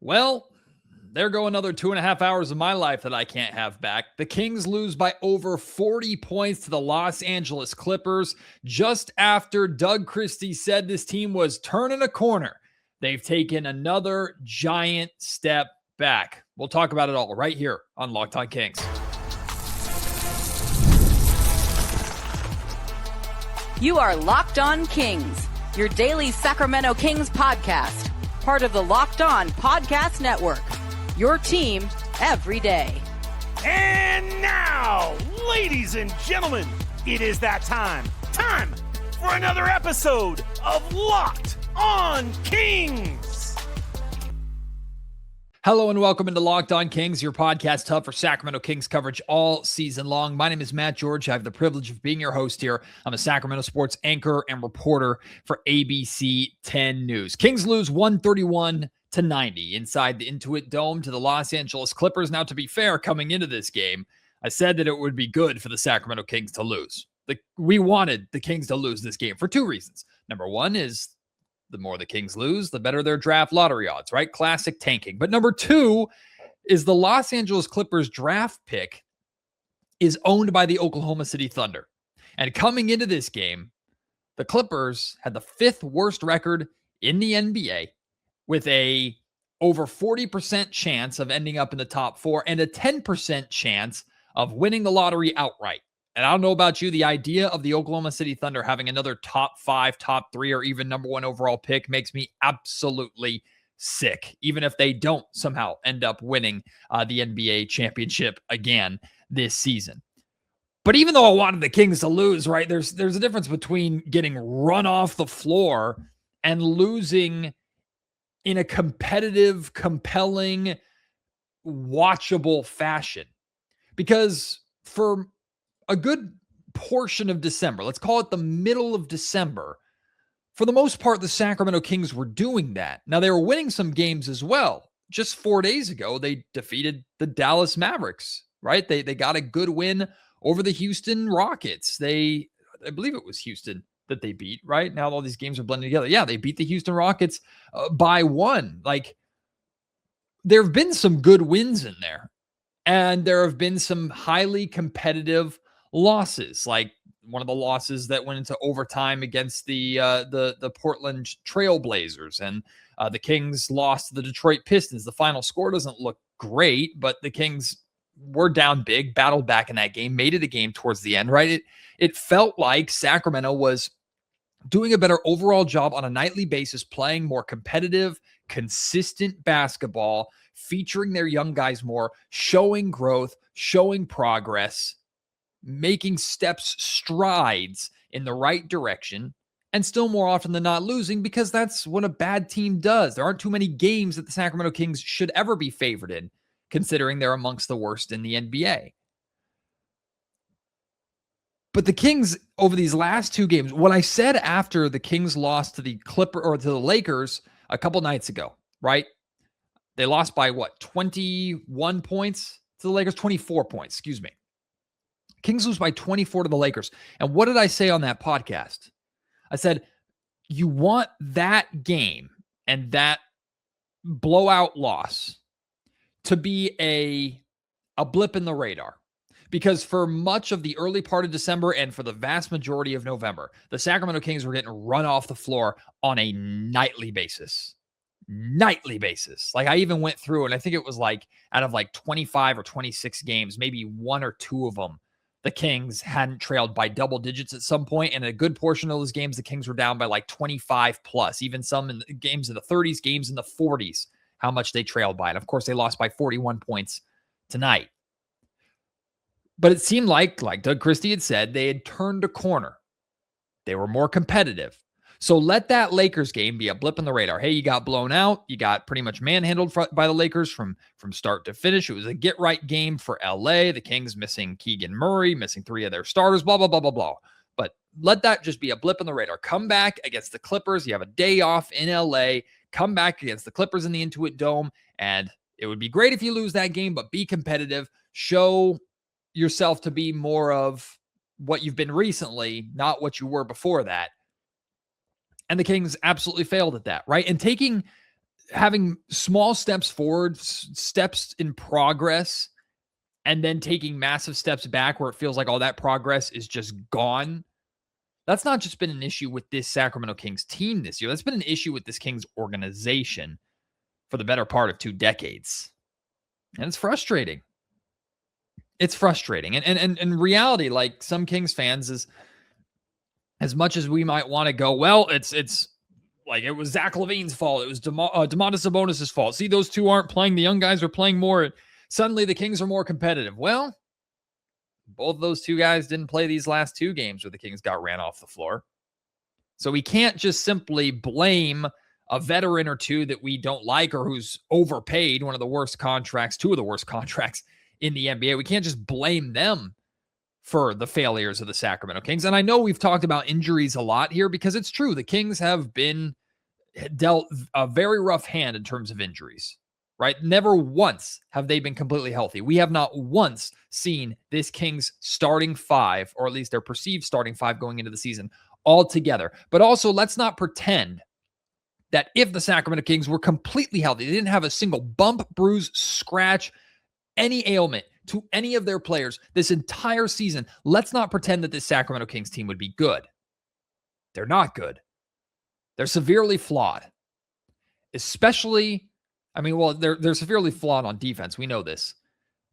Well, there go another 2.5 hours of my life that I can't have back. The Kings lose by over 40 points to the Los Angeles Clippers just after Doug Christie said this team was turning a corner. They've taken another giant step back. We'll talk about it all right here on Locked On Kings. You are Locked On Kings, your daily Sacramento Kings podcast, part of the Locked On Podcast Network, your team every day. And now, ladies and gentlemen, it is that time for another episode of Locked On Kings. Hello and welcome into Locked On Kings, your podcast hub for Sacramento Kings coverage all season long. My name is Matt George. I have the privilege of being your host here. I'm a Sacramento sports anchor and reporter for ABC 10 News. Kings lose 131-90 inside the Intuit Dome to the Los Angeles Clippers. Now, to be fair, coming into this game, I said that it would be good for the Sacramento Kings to lose. We wanted the Kings to lose this game for two reasons. Number one is the more the Kings lose, the better their draft lottery odds, right? Classic tanking. But number two is the Los Angeles Clippers draft pick is owned by the Oklahoma City Thunder. And coming into this game, the Clippers had the fifth worst record in the NBA with a over 40% chance of ending up in the top four and a 10% chance of winning the lottery outright. And I don't know about you, the idea of the Oklahoma City Thunder having another top five, top three, or even number one overall pick makes me absolutely sick, even if they don't somehow end up winning the NBA championship again this season. But even though I wanted the Kings to lose, right, there's a difference between getting run off the floor and losing in a competitive, compelling, watchable fashion. Because for a good portion of December, let's call it the middle of December, for the most part, the Sacramento Kings were doing that. Now, they were winning some games as well. Just 4 days ago, they defeated the Dallas Mavericks, right? They got a good win over the Houston Rockets. I believe it was Houston that they beat, right? Now all these games are blending together. Yeah, they beat the Houston Rockets by one. Like, there have been some good wins in there. And there have been some highly competitive losses, like one of the losses that went into overtime against the Portland Trailblazers, and the Kings lost to the Detroit Pistons. The final score doesn't look great, but the Kings were down big, battled back in that game, made it a game towards the end, right? It felt like Sacramento was doing a better overall job on a nightly basis, playing more competitive, consistent basketball, featuring their young guys more, showing growth, showing progress, making strides in the right direction, and still more often than not losing, because that's what a bad team does. There aren't too many games that the Sacramento Kings should ever be favored in, considering they're amongst the worst in the NBA. But the Kings, over these last two games, what I said after the Kings lost to the to the Lakers a couple nights ago, right? They lost by 21 points to the Lakers, 24 points, excuse me. Kings lose by 24 to the Lakers. And what did I say on that podcast? I said, you want that game and that blowout loss to be a blip in the radar. Because for much of the early part of December and for the vast majority of November, the Sacramento Kings were getting run off the floor on a nightly basis. Like, I even went through, and I think it was like out of like 25 or 26 games, maybe one or two of them, the Kings hadn't trailed by double digits at some point. And a good portion of those games, the Kings were down by like 25 plus, even some in the games in the 30s, games in the 40s, how much they trailed by. And of course, they lost by 41 points tonight. But it seemed like Doug Christie had said, they had turned a corner. They were more competitive. So let that Lakers game be a blip in the radar. Hey, you got blown out. You got pretty much manhandled by the Lakers from start to finish. It was a get-right game for LA. The Kings missing Keegan Murray, missing three of their starters, blah, blah, blah, blah, blah. But let that just be a blip in the radar. Come back against the Clippers. You have a day off in LA. Come back against the Clippers in the Intuit Dome. And it would be great if you lose that game, but be competitive. Show yourself to be more of what you've been recently, not what you were before that. And the Kings absolutely failed at that, right? And taking having small steps forward, steps in progress, and then taking massive steps back where it feels like all that progress is just gone. That's not just been an issue with this Sacramento Kings team this year. That's been an issue with this Kings organization for the better part of 2 decades. And it's frustrating. It's frustrating. And in reality, like some Kings fans, is as much as we might want to go, well, it's like it was Zach LaVine's fault. It was Domantas Sabonis' fault. See, those two aren't playing. The young guys are playing more. Suddenly the Kings are more competitive. Well, both of those two guys didn't play these last 2 games where the Kings got ran off the floor. So we can't just simply blame a veteran or two that we don't like or who's overpaid, one of the worst contracts, 2 of the worst contracts in the NBA. We can't just blame them for the failures of the Sacramento Kings. And I know we've talked about injuries a lot here because it's true. The Kings have been dealt a very rough hand in terms of injuries, right? Never once have they been completely healthy. We have not once seen this Kings starting 5, or at least their perceived starting 5 going into the season all together. But also, let's not pretend that if the Sacramento Kings were completely healthy, they didn't have a single bump, bruise, scratch, any ailment to any of their players this entire season, let's not pretend that this Sacramento Kings team would be good. They're not good. They're severely flawed. Especially, they're severely flawed on defense. We know this.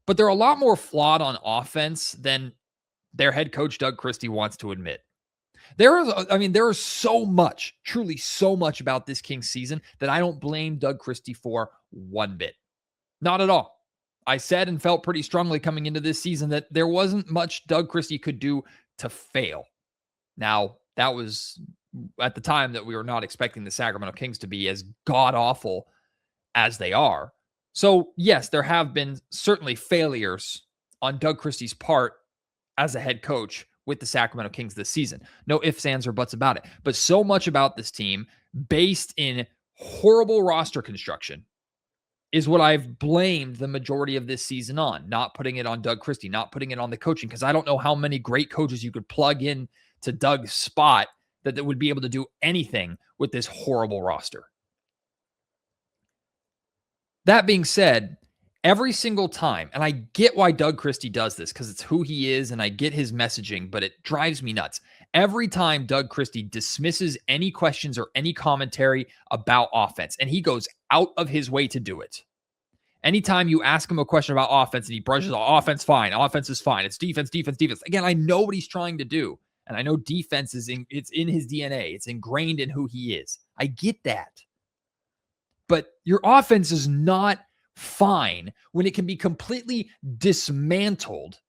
But they're a lot more flawed on offense than their head coach, Doug Christie, wants to admit. There is so much, truly so much about this Kings season that I don't blame Doug Christie for one bit. Not at all. I said and felt pretty strongly coming into this season that there wasn't much Doug Christie could do to fail. Now, that was at the time that we were not expecting the Sacramento Kings to be as god-awful as they are. So, yes, there have been certainly failures on Doug Christie's part as a head coach with the Sacramento Kings this season. No ifs, ands, or buts about it. But so much about this team based in horrible roster construction is what I've blamed the majority of this season on, not putting it on Doug Christie, not putting it on the coaching, because I don't know how many great coaches you could plug in to Doug's spot that would be able to do anything with this horrible roster. That being said, every single time, and I get why Doug Christie does this because it's who he is and I get his messaging, but it drives me nuts. Every time Doug Christie dismisses any questions or any commentary about offense, and he goes out of his way to do it. Anytime you ask him a question about offense and he brushes off, offense fine, offense is fine, it's defense, defense, defense. Again, I know what he's trying to do, and I know defense it's in his DNA. It's ingrained in who he is. I get that. But your offense is not fine when it can be completely dismantled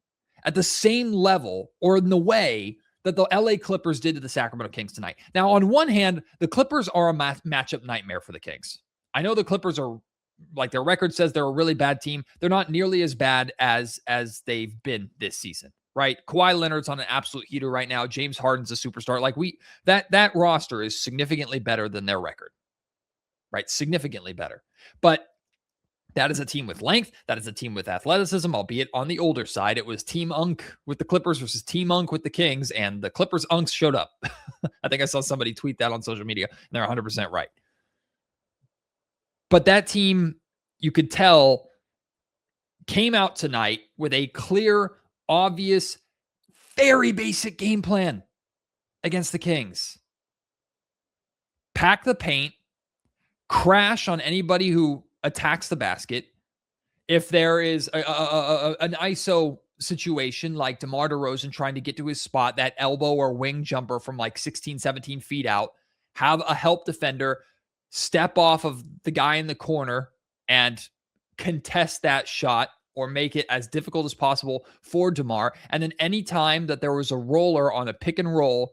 at the same level or in the way that the LA Clippers did to the Sacramento Kings tonight. Now, on one hand, the Clippers are a matchup nightmare for the Kings. I know the Clippers are, like their record says, they're a really bad team. They're not nearly as bad as they've been this season, right? Kawhi Leonard's on an absolute heater right now. James Harden's a superstar. Like that roster is significantly better than their record, right? Significantly better. But that is a team with length. That is a team with athleticism, albeit on the older side. It was Team Unk with the Clippers versus Team Unk with the Kings, and the Clippers Unks showed up. I think I saw somebody tweet that on social media, and they're 100% right. But that team, you could tell, came out tonight with a clear, obvious, very basic game plan against the Kings. Pack the paint, crash on anybody who attacks the basket. If there is an ISO situation like DeMar DeRozan trying to get to his spot, that elbow or wing jumper from like 16, 17 feet out, have a help defender step off of the guy in the corner and contest that shot or make it as difficult as possible for DeMar. And then anytime that there was a roller on a pick and roll,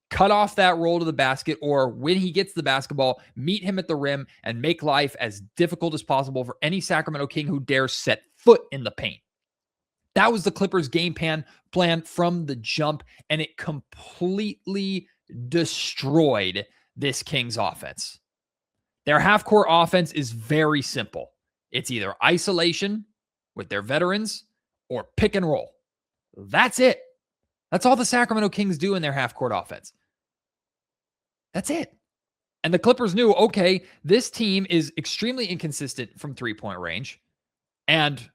cut off that roll to the basket, or when he gets the basketball, meet him at the rim and make life as difficult as possible for any Sacramento King who dares set foot in the paint. That was the Clippers' game plan from the jump, and it completely destroyed this Kings offense. Their half-court offense is very simple. It's either isolation with their veterans or pick and roll. That's it. That's all the Sacramento Kings do in their half-court offense. That's it. And the Clippers knew, okay, this team is extremely inconsistent from three-point range and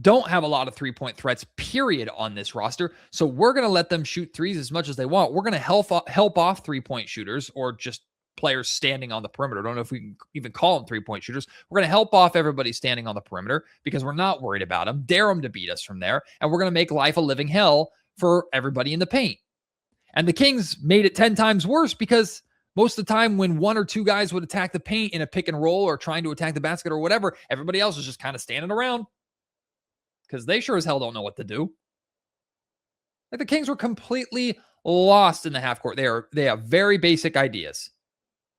don't have a lot of three-point threats, period, on this roster. So we're going to let them shoot threes as much as they want. We're going to help off three-point shooters or just players standing on the perimeter. I don't know if we can even call them three-point shooters. We're going to help off everybody standing on the perimeter because we're not worried about them, dare them to beat us from there, and we're going to make life a living hell for everybody in the paint. And the Kings made it 10 times worse because most of the time when one or two guys would attack the paint in a pick and roll or trying to attack the basket or whatever, everybody else is just kind of standing around because they sure as hell don't know what to do. Like the Kings were completely lost in the half court. They have very basic ideas.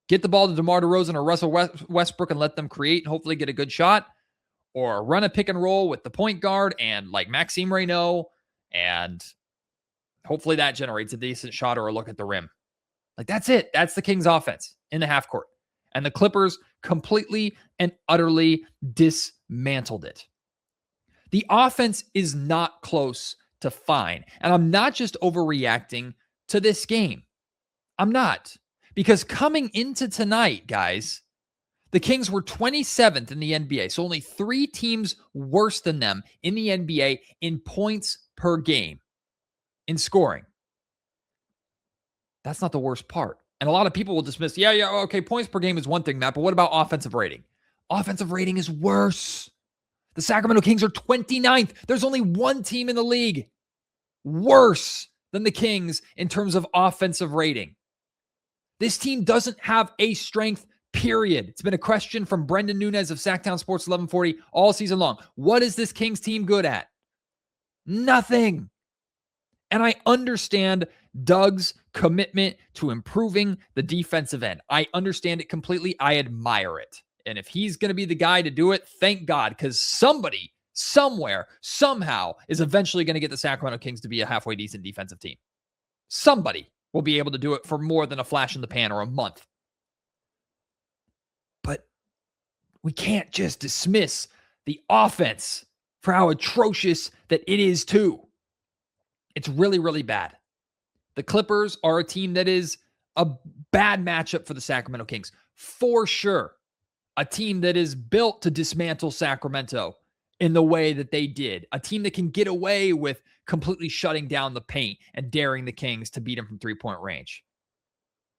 Get the ball to DeMar DeRozan or Russell Westbrook and let them create and hopefully get a good shot, or run a pick and roll with the point guard and like Maxime Reynaud, and hopefully that generates a decent shot or a look at the rim. Like that's it. That's the Kings offense in the half court. And the Clippers completely and utterly dismantled it. The offense is not close to fine. And I'm not just overreacting to this game. I'm not. Because coming into tonight, guys, the Kings were 27th in the NBA. So only 3 teams worse than them in the NBA in points per game, in scoring. That's not the worst part. And a lot of people will dismiss, okay, points per game is one thing, Matt, but what about offensive rating? Offensive rating is worse. The Sacramento Kings are 29th. There's only one team in the league worse than the Kings in terms of offensive rating. This team doesn't have a strength, period. It's been a question from Brendan Nunez of Sacktown Sports 1140 all season long. What is this Kings team good at? Nothing. And I understand Doug's commitment to improving the defensive end. I understand it completely. I admire it. And if he's going to be the guy to do it, thank God, because somebody, somewhere, somehow is eventually going to get the Sacramento Kings to be a halfway decent defensive team. Somebody will be able to do it for more than a flash in the pan or a month. But we can't just dismiss the offense for how atrocious that it is too. It's really, really bad. The Clippers are a team that is a bad matchup for the Sacramento Kings, for sure. A team that is built to dismantle Sacramento in the way that they did. A team that can get away with completely shutting down the paint and daring the Kings to beat them from three-point range.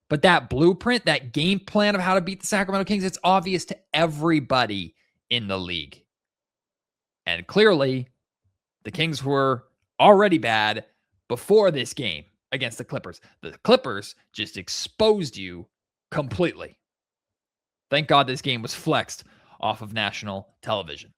But that blueprint, that game plan of how to beat the Sacramento Kings, it's obvious to everybody in the league. And clearly, the Kings were already bad before this game against the Clippers. The Clippers just exposed you completely. Thank God this game was flexed off of national television.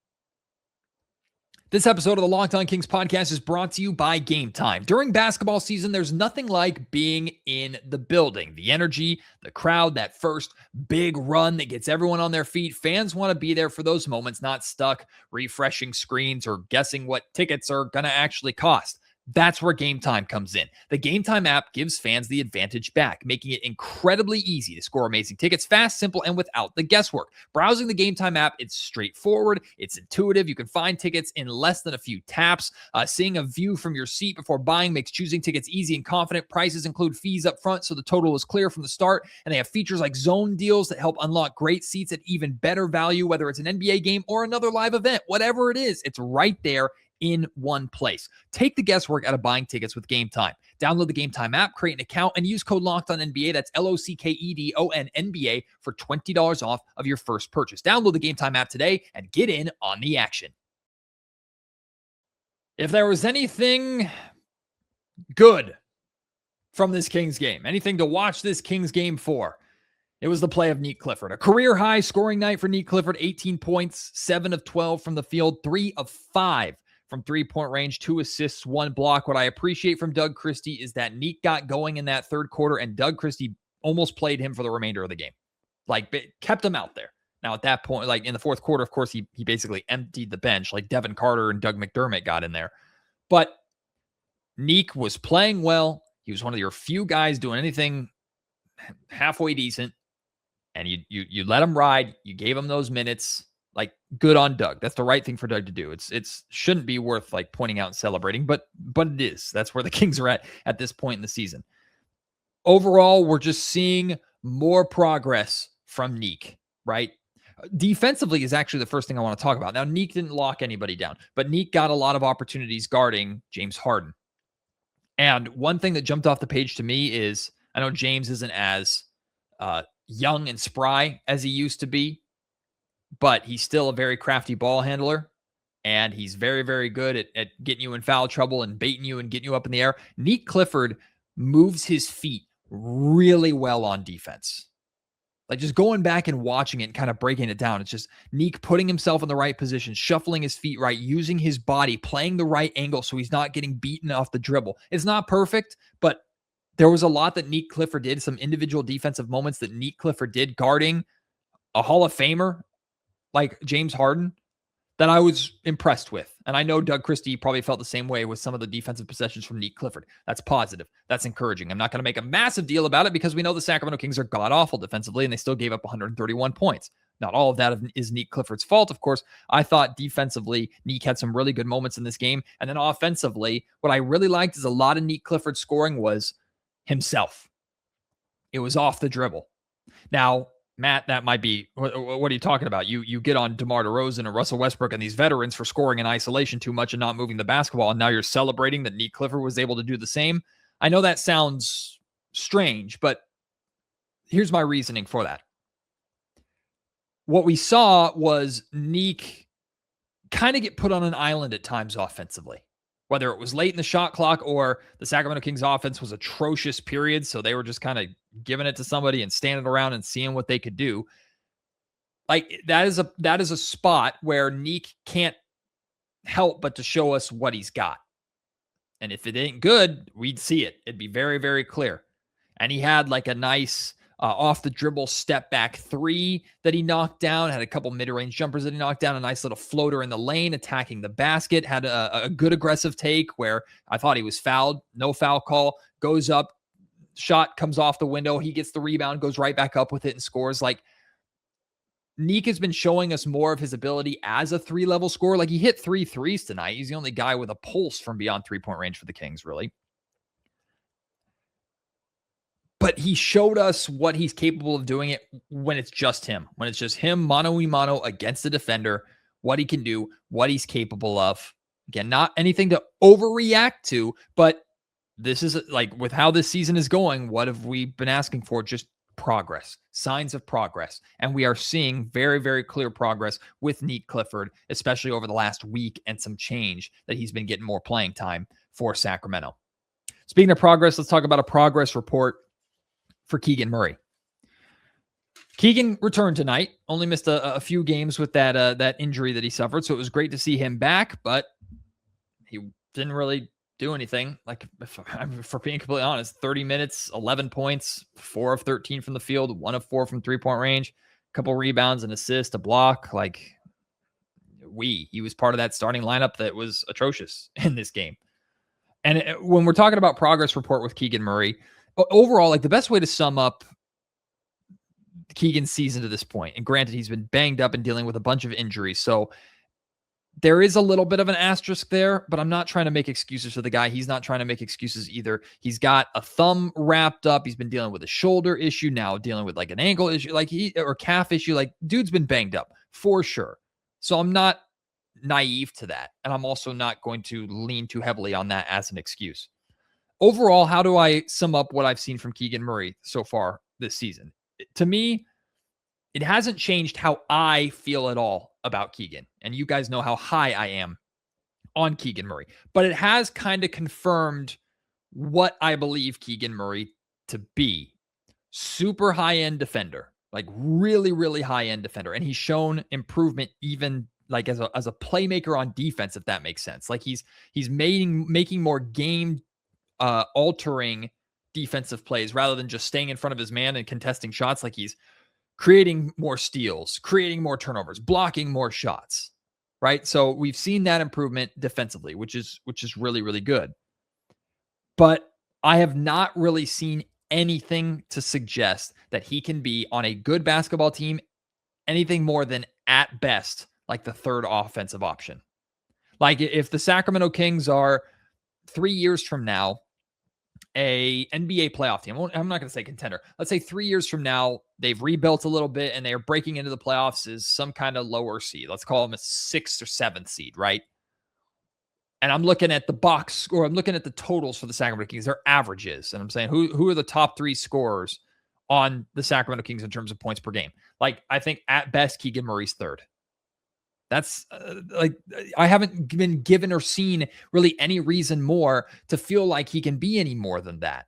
This episode of the Locked On Kings podcast is brought to you by Game Time. During basketball season, there's nothing like being in the building. The energy, the crowd, that first big run that gets everyone on their feet. Fans want to be there for those moments, not stuck refreshing screens or guessing what tickets are going to actually cost. That's where Game Time comes in. The Game Time app gives fans the advantage back, making it incredibly easy to score amazing tickets fast, simple, and without the guesswork. Browsing the Game Time app, it's straightforward, it's intuitive. You can find tickets in less than a few taps. Seeing a view from your seat before buying makes choosing tickets easy and confident. Prices include fees up front, so the total is clear from the start. And they have features like zone deals that help unlock great seats at even better value, whether it's an NBA game or another live event. Whatever it is, it's right there in one place. Take the guesswork out of buying tickets with Game Time. Download the Game Time app, create an account, and use code LOCKEDONNBA. That's LOCKEDONNBA for $20 off of your first purchase. Download the Game Time app today and get in on the action. If there was anything good from this Kings game, anything to watch this Kings game for, it was the play of Nique Clifford. A career-high scoring night for Nique Clifford, 18 points, 7 of 12 from the field, 3 of 5 from three-point range, 2 assists, 1 block. What I appreciate from Doug Christie is that Nique got going in that third quarter, and Doug Christie almost played him for the remainder of the game. Like, kept him out there. Now, at that point, like in the fourth quarter, of course, he basically emptied the bench. Like Devin Carter and Doug McDermott got in there. But Nique was playing well. He was one of your few guys doing anything halfway decent. And you let him ride. You gave him those minutes. Like, good on Doug. That's the right thing for Doug to do. It's shouldn't be worth like pointing out and celebrating, but it is. That's where the Kings are at this point in the season. Overall, we're just seeing more progress from Nique, right? Defensively is actually the first thing I want to talk about. Now, Nique didn't lock anybody down, but Nique got a lot of opportunities guarding James Harden. And one thing that jumped off the page to me is, I know James isn't as young and spry as he used to be, but he's still a very crafty ball handler. And he's very, very good at getting you in foul trouble and baiting you and getting you up in the air. Nique Clifford moves his feet really well on defense. Like, just going back and watching it and kind of breaking it down. It's just Nique putting himself in the right position, shuffling his feet right, using his body, playing the right angle so he's not getting beaten off the dribble. It's not perfect, but there was a lot that Nique Clifford did, some individual defensive moments that Nique Clifford did guarding a Hall of Famer like James Harden that I was impressed with. And I know Doug Christie probably felt the same way with some of the defensive possessions from Nique Clifford. That's positive. That's encouraging. I'm not going to make a massive deal about it because we know the Sacramento Kings are god-awful defensively, and they still gave up 131 points. Not all of that is Nique Clifford's fault, of course. I thought defensively, Nique had some really good moments in this game. And then offensively, what I really liked is a lot of Nique Clifford's scoring was himself. It was off the dribble. Now, Matt, that might be, what are you talking about? You get on DeMar DeRozan and Russell Westbrook and these veterans for scoring in isolation too much and not moving the basketball, and now you're celebrating that Nique Clifford was able to do the same. I know that sounds strange, but here's my reasoning for that. What we saw was Nique kind of get put on an island at times offensively, whether it was late in the shot clock or the Sacramento Kings offense was atrocious period, so they were just kind of giving it to somebody and standing around and seeing what they could do. Like, that is a spot where Nique can't help but to show us what he's got. And if it ain't good, we'd see it. It'd be very, very clear. And he had like a nice off the dribble step back three that he knocked down, had a couple mid-range jumpers that he knocked down, a nice little floater in the lane attacking the basket, had a good aggressive take where I thought he was fouled, no foul call, goes up, shot comes off the window, he gets the rebound, goes right back up with it and scores. Like, Nique has been showing us more of his ability as a three-level scorer. Like, he hit 3 threes tonight. He's the only guy with a pulse from beyond three-point range for the Kings, really. But he showed us what he's capable of doing it when it's just him. When it's just him mano-a-mano against the defender, what he can do, what he's capable of. Again, not anything to overreact to, but this is like, with how this season is going, what have we been asking for? Just progress, signs of progress. And we are seeing very, very clear progress with Nique Clifford, especially over the last week and some change that he's been getting more playing time for Sacramento. Speaking of progress, let's talk about a progress report for Keegan Murray. Keegan returned tonight, only missed a few games with that injury that he suffered. So it was great to see him back, but he didn't really do anything. Like, for being completely honest, 30 minutes, 11 points, 4 of 13 from the field, 1 of 4 from three-point range, a couple rebounds, an assist, a block. Like, he was part of that starting lineup that was atrocious in this game. And when we're talking about progress report with Keegan Murray, overall, like, the best way to sum up Keegan's season to this point, and granted, he's been banged up and dealing with a bunch of injuries, so there is a little bit of an asterisk there, but I'm not trying to make excuses for the guy. He's not trying to make excuses either. He's got a thumb wrapped up. He's been dealing with a shoulder issue, now dealing with like an ankle issue, or calf issue. Like, dude's been banged up for sure. So I'm not naive to that. And I'm also not going to lean too heavily on that as an excuse. Overall, how do I sum up what I've seen from Keegan Murray so far this season? To me, it hasn't changed how I feel at all about Keegan. And you guys know how high I am on Keegan Murray. But it has kind of confirmed what I believe Keegan Murray to be. Super high-end defender. Like, really, really high-end defender. And he's shown improvement even like as a playmaker on defense, if that makes sense. Like, he's making more game altering defensive plays rather than just staying in front of his man and contesting shots. Like, he's creating more steals, creating more turnovers, blocking more shots, right? So we've seen that improvement defensively, which is really, really good. But I have not really seen anything to suggest that he can be on a good basketball team anything more than, at best, like the third offensive option. Like, if the Sacramento Kings are 3 years from now a NBA playoff team. I'm not going to say contender. Let's say 3 years from now, they've rebuilt a little bit and they're breaking into the playoffs as some kind of lower seed. Let's call them a 6th or 7th seed, right? And I'm looking at the box score. I'm looking at the totals for the Sacramento Kings, their averages. And I'm saying, who are the top 3 scorers on the Sacramento Kings in terms of points per game? Like, I think at best, Keegan Murray's 3rd. That's I haven't been given or seen really any reason more to feel like he can be any more than that.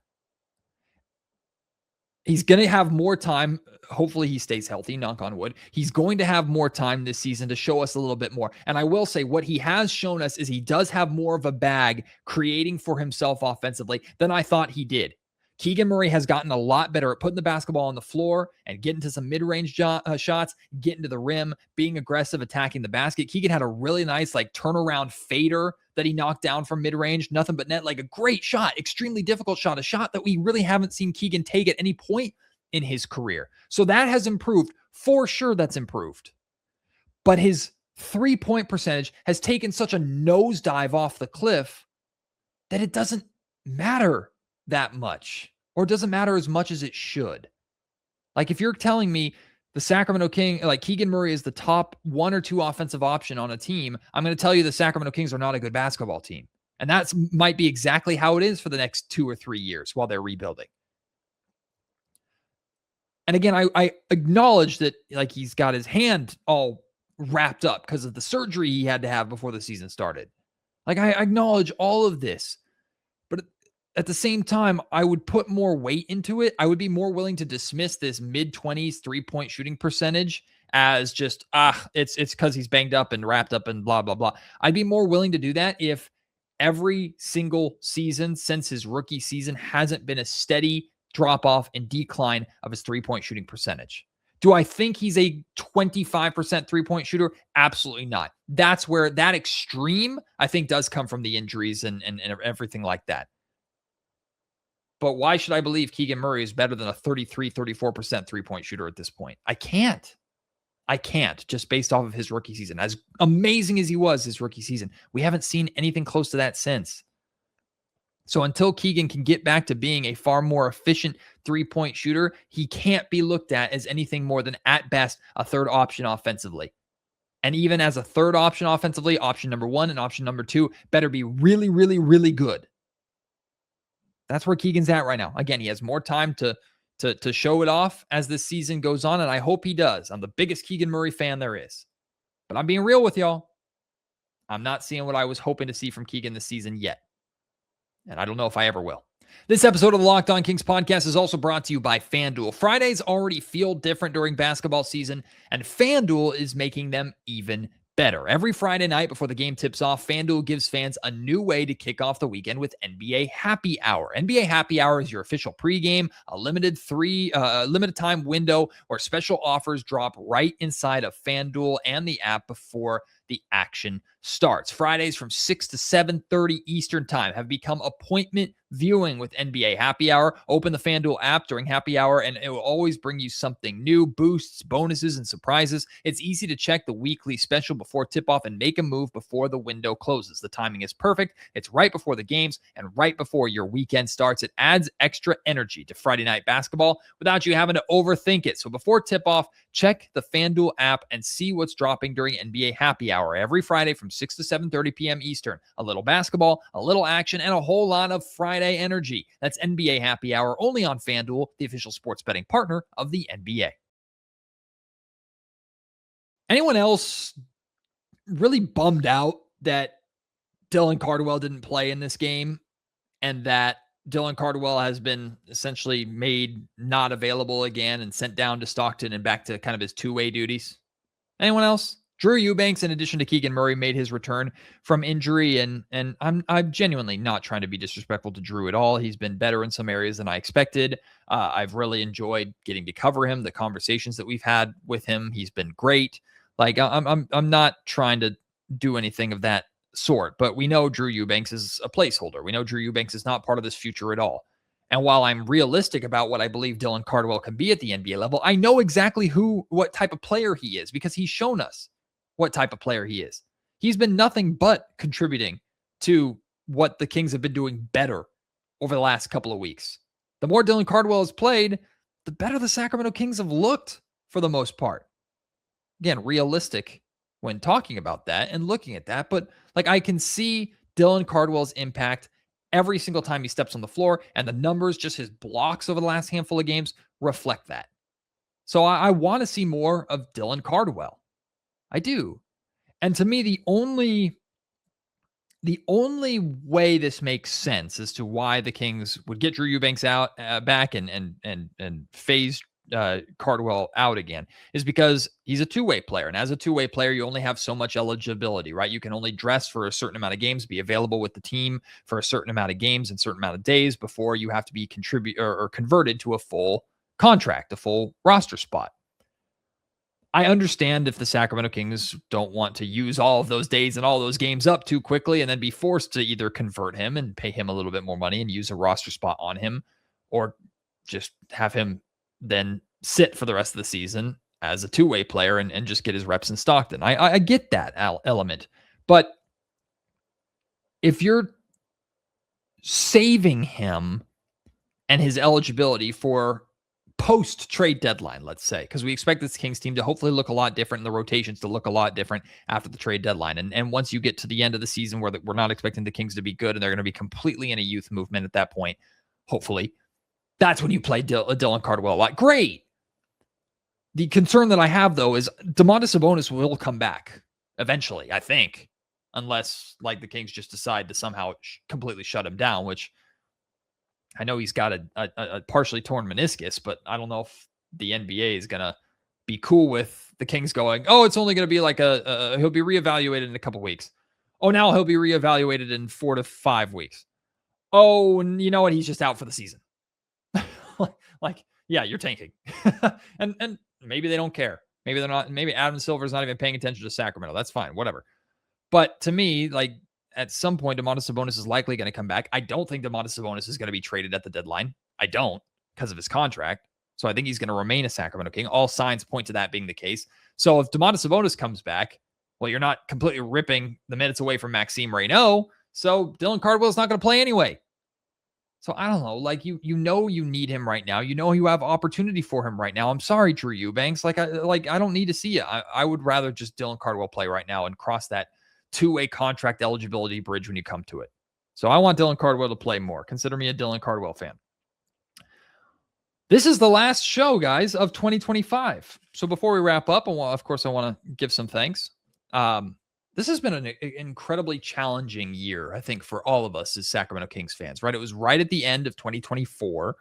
He's going to have more time. Hopefully he stays healthy, knock on wood. He's going to have more time this season to show us a little bit more. And I will say what he has shown us is he does have more of a bag creating for himself offensively than I thought he did. Keegan Murray has gotten a lot better at putting the basketball on the floor and getting to some mid-range shots, getting to the rim, being aggressive, attacking the basket. Keegan had a really nice turnaround fader that he knocked down from mid-range, nothing but net, like a great shot, extremely difficult shot, a shot that we really haven't seen Keegan take at any point in his career. So that has improved. For sure that's improved. But his three-point percentage has taken such a nosedive off the cliff that it doesn't matter that much, or doesn't matter as much as it should. Like, if you're telling me the Sacramento King, like Keegan Murray is the top 1 or 2 offensive option on a team, I'm going to tell you the Sacramento Kings are not a good basketball team. And that might be exactly how it is for the next 2 or 3 years while they're rebuilding. And again, I acknowledge that he's got his hand all wrapped up because of the surgery he had to have before the season started. I acknowledge all of this. But at the same time, I would put more weight into it. I would be more willing to dismiss this mid-20s 3-point shooting percentage as just, it's because he's banged up and wrapped up and blah, blah, blah. I'd be more willing to do that if every single season since his rookie season hasn't been a steady drop-off and decline of his 3-point shooting percentage. Do I think he's a 25% three-point shooter? Absolutely not. That's where that extreme, I think, does come from the injuries and everything like that. But why should I believe Keegan Murray is better than a 33, 34% three-point shooter at this point? I can't, just based off of his rookie season. As amazing as he was his rookie season, we haven't seen anything close to that since. So until Keegan can get back to being a far more efficient three-point shooter, he can't be looked at as anything more than, at best, a third option offensively. And even as a third option offensively, option number 1 and option number 2 better be really, really, really good. That's where Keegan's at right now. Again, he has more time to show it off as this season goes on, and I hope he does. I'm the biggest Keegan Murray fan there is. But I'm being real with y'all. I'm not seeing what I was hoping to see from Keegan this season yet. And I don't know if I ever will. This episode of the Locked On Kings podcast is also brought to you by FanDuel. Fridays already feel different during basketball season, and FanDuel is making them even better. Every Friday night before the game tips off, FanDuel gives fans a new way to kick off the weekend with NBA Happy Hour. NBA Happy Hour is your official pregame, a limited time window where special offers drop right inside of FanDuel and the app before the action starts. Fridays from 6 to 7:30 Eastern time have become appointment viewing with NBA Happy Hour. Open the FanDuel app during Happy Hour and it will always bring you something new, boosts, bonuses, and surprises. It's easy to check the weekly special before tip-off and make a move before the window closes. The timing is perfect. It's right before the games and right before your weekend starts. It adds extra energy to Friday night basketball without you having to overthink it. So before tip-off, check the FanDuel app and see what's dropping during NBA Happy Hour every Friday from 6 to 7:30 p.m. Eastern. A little basketball, a little action, and a whole lot of Friday energy. That's NBA Happy Hour only on FanDuel, the official sports betting partner of the NBA. Anyone else really bummed out that Dylan Cardwell didn't play in this game and that Dylan Cardwell has been essentially made not available again and sent down to Stockton and back to kind of his two-way duties? Anyone else? Drew Eubanks, in addition to Keegan Murray, made his return from injury, and I'm genuinely not trying to be disrespectful to Drew at all. He's been better in some areas than I expected. I've really enjoyed getting to cover him, the conversations that we've had with him. He's been great. Like, I'm not trying to do anything of that sort, but we know Drew Eubanks is a placeholder. We know Drew Eubanks is not part of this future at all. And while I'm realistic about what I believe Dylan Cardwell can be at the NBA level, I know exactly what type of player he is because he's shown us what type of player he is. He's been nothing but contributing to what the Kings have been doing better over the last couple of weeks. The more Dylan Cardwell has played, the better the Sacramento Kings have looked for the most part. Again, realistic when talking about that and looking at that, but like I can see Dylan Cardwell's impact every single time he steps on the floor, and the numbers, just his blocks over the last handful of games, reflect that. So I want to see more of Dylan Cardwell. I do. And to me, the only way this makes sense as to why the Kings would get Drew Eubanks out back and phase Cardwell out again is because he's a two-way player. And as a two-way player, you only have so much eligibility, right? You can only dress for a certain amount of games, be available with the team for a certain amount of games and certain amount of days before you have to be converted to a full contract, a full roster spot. I understand if the Sacramento Kings don't want to use all of those days and all those games up too quickly and then be forced to either convert him and pay him a little bit more money and use a roster spot on him, or just have him then sit for the rest of the season as a two-way player and just get his reps in Stockton. I get that element. But if you're saving him and his eligibility for post-trade deadline, let's say, because we expect this Kings team to hopefully look a lot different and the rotations to look a lot different after the trade deadline. And once you get to the end of the season where we're not expecting the Kings to be good and they're going to be completely in a youth movement at that point, hopefully, that's when you play Dylan Cardwell a lot. Great. The concern that I have, though, is Domantas Sabonis will come back eventually, I think, unless like the Kings just decide to somehow completely shut him down, which I know he's got a partially torn meniscus, but I don't know if the NBA is going to be cool with the Kings going, oh, it's only going to be like he'll be reevaluated in a couple weeks. Oh, now he'll be reevaluated in 4 to 5 weeks. Oh, and you know what? He's just out for the season. Like, yeah, you're tanking. and maybe they don't care. Maybe they're not. Maybe Adam Silver's not even paying attention to Sacramento. That's fine. Whatever. But to me, like, at some point, Domantas Sabonis is likely going to come back. I don't think Domantas Sabonis is going to be traded at the deadline. I don't, because of his contract. So I think he's going to remain a Sacramento King. All signs point to that being the case. So if Domantas Sabonis comes back, well, you're not completely ripping the minutes away from Maxime Reynaud. So Dylan Cardwell's not going to play anyway. So I don't know. Like, you know you need him right now. You know you have opportunity for him right now. I'm sorry, Drew Eubanks. I don't need to see you. I would rather just Dylan Cardwell play right now and cross that two-way contract eligibility bridge when you come to it. So I want Dylan Cardwell to play more. Consider me a Dylan Cardwell fan. This is the last show, guys, of 2025. So before we wrap up, of course, I want to give some thanks. This has been an incredibly challenging year, I think, for all of us as Sacramento Kings fans, right? It was right at the end of 2024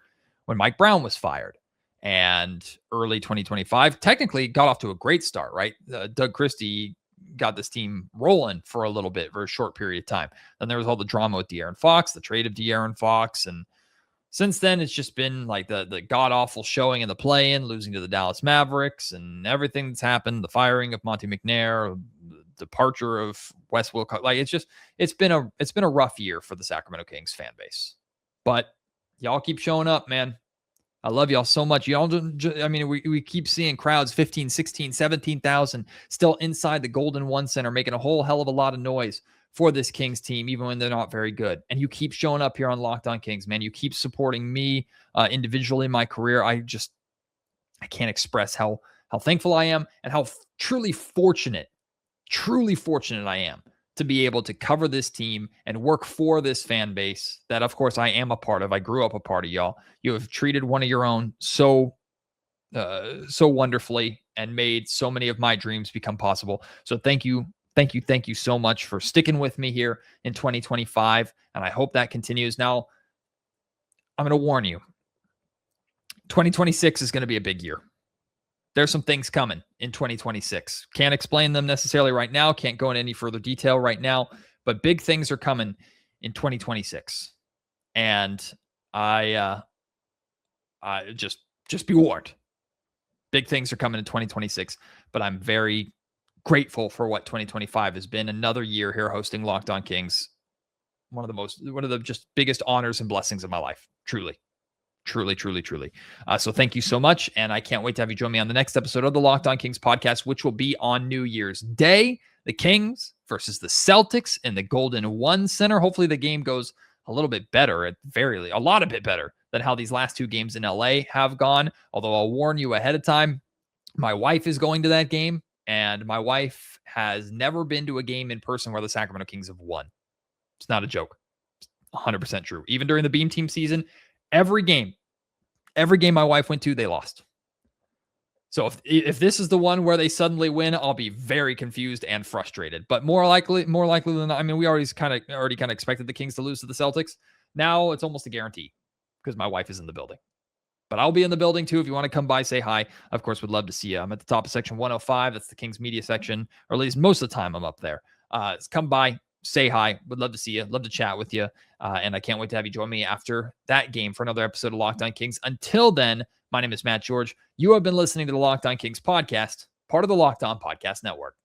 when Mike Brown was fired. And early 2025 technically got off to a great start, right? Doug Christie got this team rolling for a little bit for a short period of time. Then there was all the drama with De'Aaron Fox, the trade of De'Aaron Fox. And since then, it's just been like the god-awful showing in the play-in, losing to the Dallas Mavericks and everything that's happened, the firing of Monte McNair, the departure of Wes Wilcox. Like, it's been a rough year for the Sacramento Kings fan base. But y'all keep showing up, man. I love y'all so much. Y'all, I mean, we keep seeing crowds 15, 16, 17,000 still inside the Golden One Center, making a whole hell of a lot of noise for this Kings team, even when they're not very good. And you keep showing up here on Locked On Kings, man. You keep supporting me individually in my career. I can't express how thankful I am and how truly fortunate I am to be able to cover this team and work for this fan base that, of course, I am a part of. I grew up a part of y'all. You have treated one of your own so wonderfully and made so many of my dreams become possible. So thank you so much for sticking with me here in 2025. And I hope that continues. Now, I'm going to warn you, 2026 is going to be a big year. There's some things coming in 2026. Can't explain them necessarily right now. Can't go into any further detail right now, but big things are coming in 2026. And I just be warned. Big things are coming in 2026, but I'm very grateful for what 2025 has been. Another year here hosting Locked On Kings. One of the just biggest honors and blessings of my life. Truly. So thank you so much. And I can't wait to have you join me on the next episode of the Locked On Kings podcast, which will be on New Year's Day. The Kings versus the Celtics in the Golden One Center. Hopefully the game goes a little bit better, a lot of bit better than how these last 2 games in LA have gone. Although I'll warn you ahead of time, my wife is going to that game, and my wife has never been to a game in person where the Sacramento Kings have won. It's not a joke. It's 100% true. Even during the Beam Team season, every game my wife went to, they lost. So if this is the one where they suddenly win, I'll be very confused and frustrated. But more likely than not, I mean, we already kind of expected the Kings to lose to the Celtics. Now it's almost a guarantee because my wife is in the building. But I'll be in the building too. If you want to come by, say hi. Of course, would love to see you. I'm at the top of section 105. That's the Kings media section, or at least most of the time I'm up there. Come by, say hi. Would love to see you. Love to chat with you. And I can't wait to have you join me after that game for another episode of Locked On Kings. Until then, my name is Matt George. You have been listening to the Locked On Kings podcast, part of the Locked On Podcast Network.